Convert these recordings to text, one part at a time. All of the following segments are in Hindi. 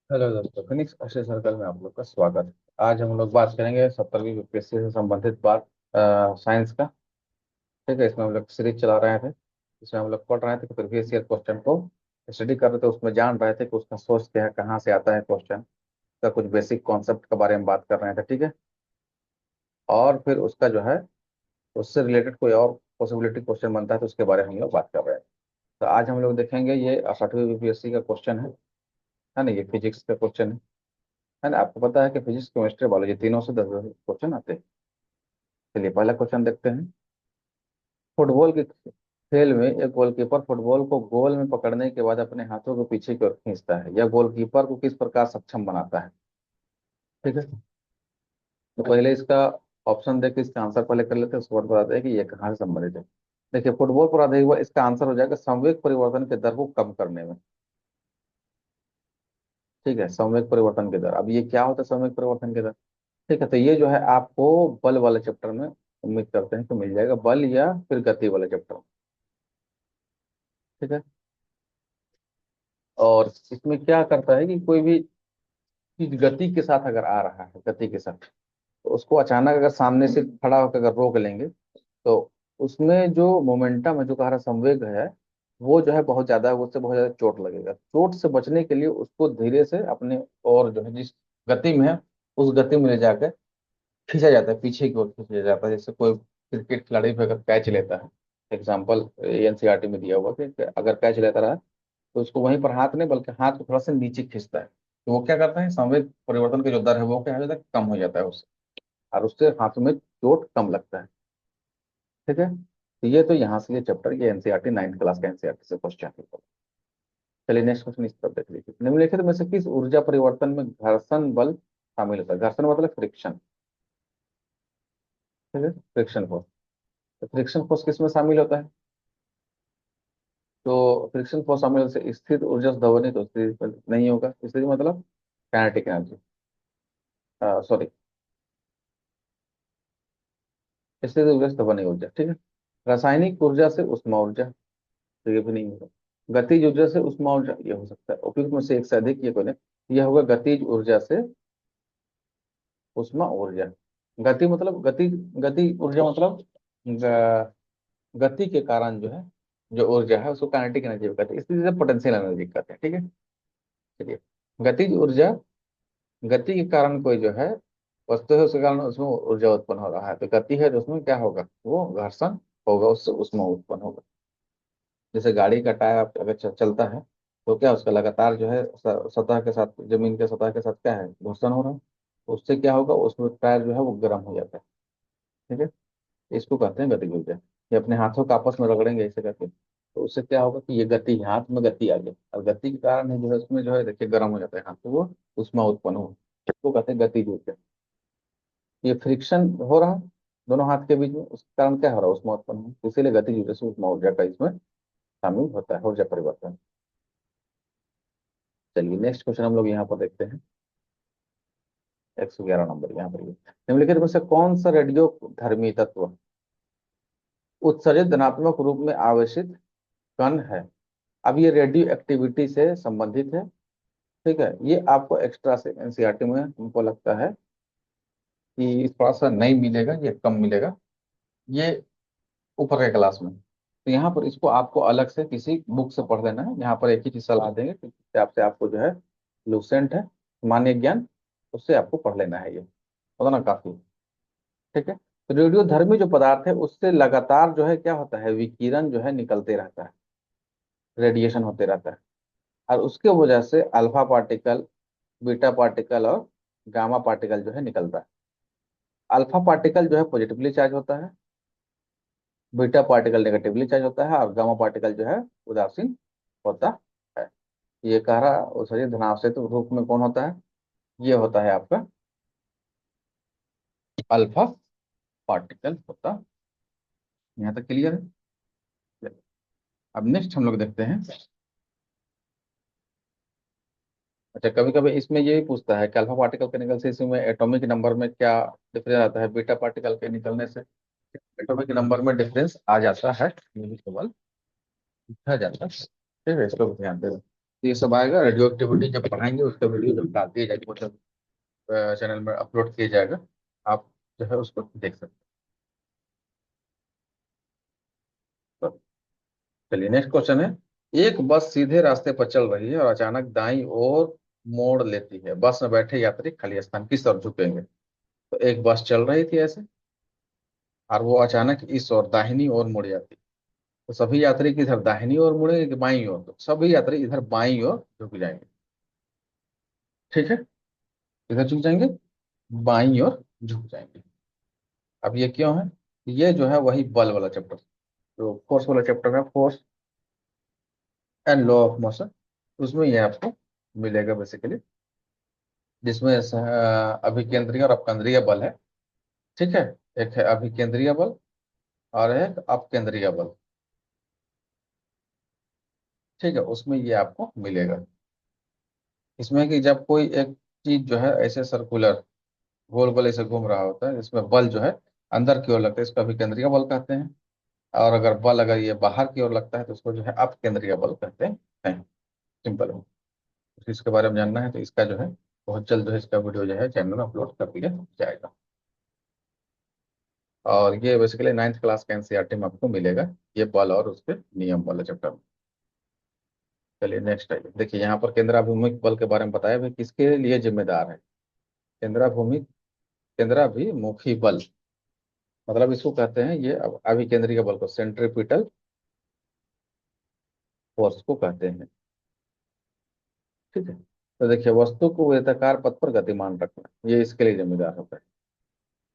हेलो दोस्तों, फिनिक्स अस्सी सर्कल में आप लोग का स्वागत है। आज हम लोग बात करेंगे 70वीं यूपीएससी से संबंधित बात साइंस का। ठीक है, इसमें हम लोग सीरीज चला रहे थे। इसमें हम लोग पढ़ रहे थे कि प्रीवियस ईयर क्वेश्चन को स्टडी कर रहे थे, उसमें जान रहे थे कि उसका सोर्स क्या है, कहाँ से आता है क्वेश्चन का, कुछ बेसिक कॉन्सेप्ट के बारे में बात कर रहे थे। ठीक है, और फिर उसका जो है उससे रिलेटेड कोई और पॉसिबिलिटी क्वेश्चन बनता है तो उसके बारे में हम लोग बात कर रहे हैं। तो आज हम लोग देखेंगे ये 60वीं यूपीएससी का क्वेश्चन है ना। ये फिजिक्स का क्वेश्चन है ना। आपको पता है कि फिजिक्स केमिस्ट्री बायोलॉजी तीनों से 10 क्वेश्चन आते हैं। चलिए पहला क्वेश्चन देखते हैं। फुटबॉल के खेल में एक गोलकीपर फुटबॉल को गोल में पकड़ने के बाद अपने हाथों को पीछे की ओर खींचता है, यह गोलकीपर को किस प्रकार सक्षम बनाता है। ठीक है, तो पहले इसका ऑप्शन देख के इसका आंसर पहले कर लेते हैं, उसके बाद बताते हैं कि ये कहाँ से संबंधित है। देखिए, फुटबॉल पर आधारित हुआ इसका आंसर हो जाएगा संवेग परिवर्तन के दर को कम करने में। ठीक है, संवेग परिवर्तन की दर। अब ये क्या होता है संवेग परिवर्तन की दर? ठीक है, तो ये जो है आपको बल वाले चैप्टर में उम्मीद करते हैं कि मिल जाएगा, बल या फिर गति वाले चैप्टर में। ठीक है, और इसमें क्या करता है कि कोई भी चीज गति के साथ अगर आ रहा है, गति के साथ, तो उसको अचानक अगर सामने से खड़ा होकर अगर रोक लेंगे तो उसमें जो मोमेंटम है, जो कह रहा संवेग है, वो जो है बहुत ज्यादा है, उससे बहुत ज्यादा चोट लगेगा। चोट से बचने के लिए उसको धीरे से अपने और जो है जिस गति में है उस गति में ले जाकर खींचा जाता है, पीछे की ओर खींचा जाता है। जैसे कोई क्रिकेट खिलाड़ी भी अगर कैच लेता है, एग्जाम्पल एनसीईआरटी में दिया हुआ कि अगर कैच लेता रहा तो उसको वहीं पर हाथ नहीं बल्कि हाथ को थोड़ा सा नीचे खींचता है, तो वो क्या करता है संवेग परिवर्तन का जो दर है वो क्या हो जाता है, कम हो जाता है उससे, और उससे हाथों में चोट कम लगता है। ठीक है, तो ये तो यहाँ से ये चैप्टर, ये एनसीईआरटी 9th क्लास का एनसीईआरटी से क्वेश्चन है। चलिए नेक्स्ट क्वेश्चन इस तरफ देख लीजिए। निम्नलिखित में से किस ऊर्जा परिवर्तन में घर्षण बल शामिल होता है? घर्षण मतलब फ्रिक्शन। ठीक है, फ्रिक्शन फोर्स। तो फ्रिक्शन फोर्स किस में शामिल होता है? तो फ्रिक्शन फोर्स शामिल से स्थिर ऊर्जा से ध्वनित तो स्थिर नहीं होगा। स्थिर मतलब काइनेटिक एनर्जी, सॉरी, स्थिर ऊर्जा से ध्वनित ऊर्जा। ठीक है, रासायनिक ऊर्जा से उष्मा ऊर्जा, तो ये भी नहीं होगा। गतिज ऊर्जा से उष्मा ऊर्जा, ये हो सकता है। उपयुक्त में से एक से अधिक, ये कोई नहीं। यह होगा गतिज ऊर्जा से उष्मा ऊर्जा। गति मतलब गति ऊर्जा मतलब गति के कारण जो है जो ऊर्जा है उसको काइनेटिक एनर्जी कहते हैं, इसी से पोटेंशियल एनर्जी कहते हैं। ठीक है, चलिए, गतिज ऊर्जा, गति के कारण कोई जो है वस्तु है उसके कारण उसमें ऊर्जा उत्पन्न हो रहा है, तो गति है तो उसमें क्या होगा, वो घर्षण होगा, उससे उसमें उत्पन्न होगा। जैसे गाड़ी का टायर अगर चलता है तो क्या उसका लगातार जो है सतह के साथ, जमीन के सतह के साथ क्या है, घर्षण हो रहा है, उससे क्या होगा, उसमें टायर जो है वो गर्म हो जाता है। ठीक है, इसको कहते हैं गतिज ऊर्जा। ये अपने हाथों का आपस में रगड़ेंगे ऐसे करके तो उससे क्या होगा कि ये गति, हाथ में गति आ गई, और गति के कारण है जो है उसमें जो है देखिए गर्म हो जाता है हाथ, तो वो उष्मा उत्पन्न हो, इसको कहते हैं गतिज ऊर्जा। ये फ्रिक्शन हो रहा है दोनों हाथ के बीच में, उसके कारण क्या हो रहा है, उष्मा उत्पन्न हो, इसीलिए गतिज ऊर्जा से उष्मा ऊर्जा का इसमें शामिल होता है, ऊर्जा परिवर्तन। चलिए नेक्स्ट क्वेश्चन हम लोग यहाँ पर देखते हैं। 111 नंबर यहाँ पर ये, निम्नलिखित में से कौन सा रेडियो धर्मी तत्व उत्सर्जित धनात्मक रूप में आवेशित कण है? अब ये रेडियो एक्टिविटी से संबंधित है। ठीक है, ये आपको एक्स्ट्रा से एनसीईआरटी में हमको लगता है कि थोड़ा सा नहीं मिलेगा, ये कम मिलेगा, ये ऊपर के क्लास में। तो यहाँ पर इसको आपको अलग से किसी बुक से पढ़ लेना है। यहाँ पर एक ही चीज सलाह देंगे कि आपसे आपको जो है लुसेंट है सामान्य ज्ञान, उससे आपको पढ़ लेना है, ये उतना काफी है। ठीक है, तो रेडियोधर्मी जो पदार्थ है उससे लगातार जो है क्या होता है, विकिरण जो है निकलते रहता है, रेडिएशन होते रहता है, और उसके वजह से अल्फा पार्टिकल, बीटा पार्टिकल और गामा पार्टिकल जो है निकलता है। अल्फा पार्टिकल जो है पॉजिटिवली चार्ज होता है, बीटा पार्टिकल नेगेटिवली चार्ज होता है, और गामा पार्टिकल जो है उदासीन होता है। ये कह रहा उत्सर्जित धनावेशित रूप में कौन होता है, ये होता है आपका अल्फा पार्टिकल होता। यहाँ तक क्लियर है? अब नेक्स्ट हम लोग देखते हैं। अच्छा, कभी कभी इसमें ये भी पूछता है कि अल्फा पार्टिकल के निकलने से इसमें एटॉमिक नंबर में क्या डिफरेंस आता है, बीटा पार्टिकल के निकलने से एटॉमिक नंबर में डिफरेंस आ जाता है, ये भी सवाल पूछा जाता है। ठीक है, इसको ध्यान देना। तो ये सब आएगा, रेडियो एक्टिविटी जब पढ़ाएंगे उसका वीडियो जब डाल दिया जाएगा, मतलब चैनल में अपलोड किया जाएगा, आप जो है उसको देख सकते हैं। तो चलिए नेक्स्ट क्वेश्चन है। एक बस सीधे रास्ते पर चल रही है और अचानक दाईं ओर मोड़ लेती है। बस में बैठे यात्री खाली स्थान किस तरफ झुकेंगे? तो एक बस चल रही थी ऐसे, और वो अचानक इस ओर दाहिनी ओर मुड़ जाती, तो सभी यात्री की इधर दाहिनी ओर मुड़ेंगे कि बाईं ओर? तो सभी यात्री इधर बाईं ओर झुक जाएंगे। ठीक है, इधर झुक जाएंगे, बाईं ओर झुक जाएंगे। अब ये क्यों है? ये जो है वही बल वाला चैप्टर, जो फोर्स वाला चैप्टर है, force and law of motion, उसमें ये आपको मिलेगा बेसिकली, जिसमें अभिकेंद्रीय और अपकेंद्रीय बल है। ठीक है, एक है अभिकेंद्रीय बल और एक अपकेंद्रीय बल। ठीक है, उसमें ये आपको मिलेगा। इसमें कि जब कोई एक चीज जो है ऐसे सर्कुलर गोल गोल ऐसे घूम रहा होता है, इसमें बल जो है अंदर की ओर लगता है, इसको अभिकेंद्रीय बल कहते हैं। और अगर बल अगर ये बाहर की ओर लगता है तो उसको जो है अपकेंद्रीय बल कहते हैं। सिंपल है। तो इसके बारे में जानना है तो इसका जो है बहुत जल्द जो है इसका वीडियो जो है चैनल में अपलोड कर दिया जाएगा। और ये बेसिकली नाइन्थ क्लास का एनसीईआरटी में आपको मिलेगा, ये बल और उसके नियम वाला चैप्टर में। चलिए नेक्स्ट आइए, देखिए यहाँ पर केंद्राभिमुख बल के बारे में बताया भाई किसके लिए जिम्मेदार है। केंद्राभूमि केंद्राभिमुखी बल, मतलब इसको कहते हैं ये अभिकेंद्रीय बल को सेंट्रीपिटल फोर्स को कहते हैं। ठीक है, तो देखिए वस्तु को वृत्ताकार पथ पर गतिमान रखना ये इसके लिए जिम्मेदार होता है।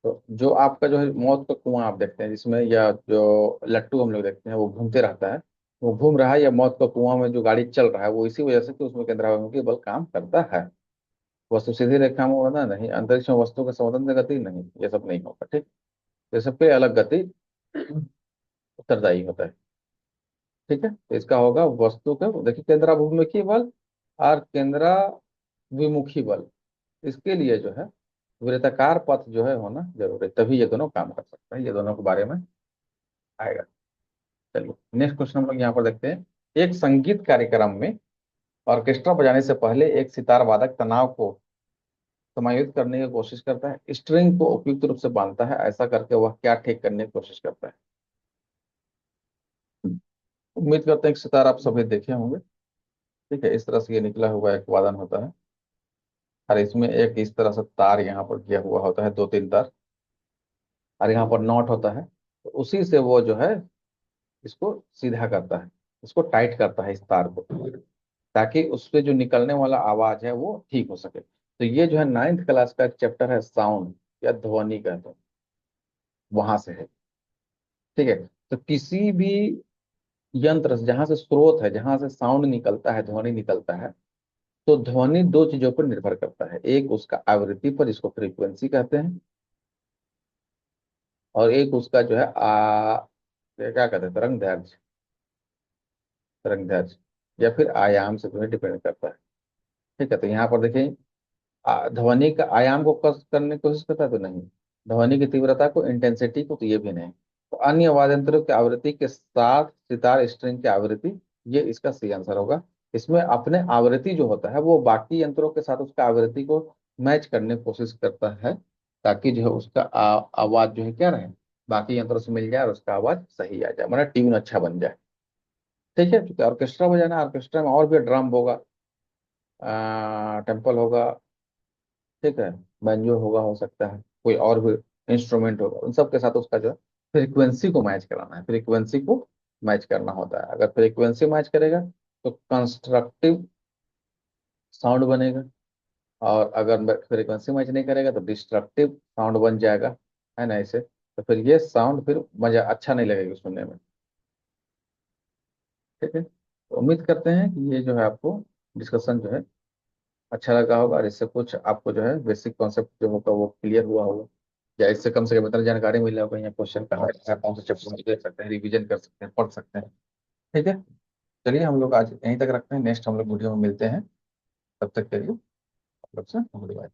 तो जो आपका जो है मौत का कुआं आप देखते हैं जिसमें, या जो लट्टू हम लोग देखते हैं वो घूमते रहता है, वो घूम रहा है, या मौत का कुआं में जो गाड़ी चल रहा है वो इसी वजह से कि उसमें केंद्राभिमुखी बल काम करता है। वस्तु सीधी रेखा में होना नहीं, अंतरिक्ष में वस्तु का स्वतंत्र गति नहीं, ये सब नहीं होगा। ठीक, ये सब पे अलग गति उत्तरदायी होता है। ठीक है, तो इसका होगा वस्तु का, देखिए केंद्राभिमुखी बल और केंद्राभिमुखी बल, इसके लिए जो है वृत्ताकार पथ जो है होना जरूरी है, तभी ये दोनों काम कर सकते हैं, ये दोनों के बारे में आएगा। चलिए नेक्स्ट क्वेश्चन हम लोग यहाँ पर देखते हैं। एक संगीत कार्यक्रम में ऑर्केस्ट्रा बजाने से पहले एक सितार वादक तनाव को समायोजित करने की कोशिश करता है, स्ट्रिंग को उपयुक्त रूप से बांधता है, ऐसा करके वह क्या ठीक करने की कोशिश करता है? उम्मीद करते हैं कि सितार आप सभी देखे होंगे। ठीक है, इस तरह से ये निकला हुआ एक वादन होता है, और इसमें एक इस तरह से तार यहाँ पर किया हुआ होता है, दो तीन तार, और यहाँ पर नॉट होता है, तो उसी से वो जो है इसको सीधा करता है, इसको टाइट करता है इस तार को, ताकि उससे जो निकलने वाला आवाज है वो ठीक हो सके। तो ये जो है नाइन्थ क्लास का एक चैप्टर है, साउंड या ध्वनि कहते हैं, वहां से है। ठीक है, तो किसी भी यंत्र से जहां से स्रोत है, जहां से साउंड निकलता है, ध्वनि निकलता है, तो ध्वनि दो चीजों पर निर्भर करता है, एक उसका आवृत्ति पर जिसको फ्रीक्वेंसी कहते हैं, और एक उसका जो है ये क्या कहते हैं, तरंग दैर्ध्य, तरंग दैर्ध्य या फिर आयाम से जो है डिपेंड करता है। ठीक है, तो यहाँ पर देखिए ध्वनि का आयाम को कस करने की कोशिश करता है तो नहीं, ध्वनि की तीव्रता को, इंटेंसिटी को, तो ये भी नहीं। तो अन्य वाद्यंत्रों की आवृत्ति के साथ सितार स्ट्रिंग की आवृत्ति, ये इसका सही आंसर होगा। इसमें अपने आवृत्ति जो होता है वो बाकी यंत्रों के साथ उसका आवृत्ति को मैच करने की कोशिश करता है, ताकि जो है उसका आवाज जो है क्या रहे, बाकी यंत्रों से मिल जाए और उसका आवाज सही आ जाए, मतलब ट्यून अच्छा बन जाए। ठीक है, क्योंकि ऑर्केस्ट्रा बजाना, ऑर्केस्ट्रा में और भी ड्रम होगा, टेम्पल होगा, ठीक है, बैंजो होगा, हो सकता है कोई और भी इंस्ट्रूमेंट होगा, उन सब के साथ उसका जो है फ्रीक्वेंसी को मैच कराना है, फ्रीक्वेंसी को मैच करना होता है। अगर फ्रीक्वेंसी मैच करेगा तो कंस्ट्रक्टिव साउंड बनेगा, और अगर फ्रीक्वेंसी मैच नहीं करेगा तो डिस्ट्रक्टिव साउंड बन जाएगा, है ना ऐसे। तो फिर ये साउंड फिर मजा अच्छा नहीं लगेगा सुनने में। ठीक है, तो उम्मीद करते हैं कि ये जो है आपको डिस्कशन जो है अच्छा लगा होगा, और इससे कुछ आपको जो है बेसिक कॉन्सेप्ट जो होगा वो क्लियर हुआ होगा, या इससे कम से कम इतना जानकारी मिल होगा, या क्वेश्चन कहाँ है, कौन से चैप्टर में देख सकते हैं, रिवीजन कर सकते हैं, पढ़ सकते हैं। ठीक है, चलिए हम लोग आज यहीं तक रखते हैं, नेक्स्ट हम लोग वीडियो में मिलते हैं, तब तक के लिए आप लोग से गुड बाय।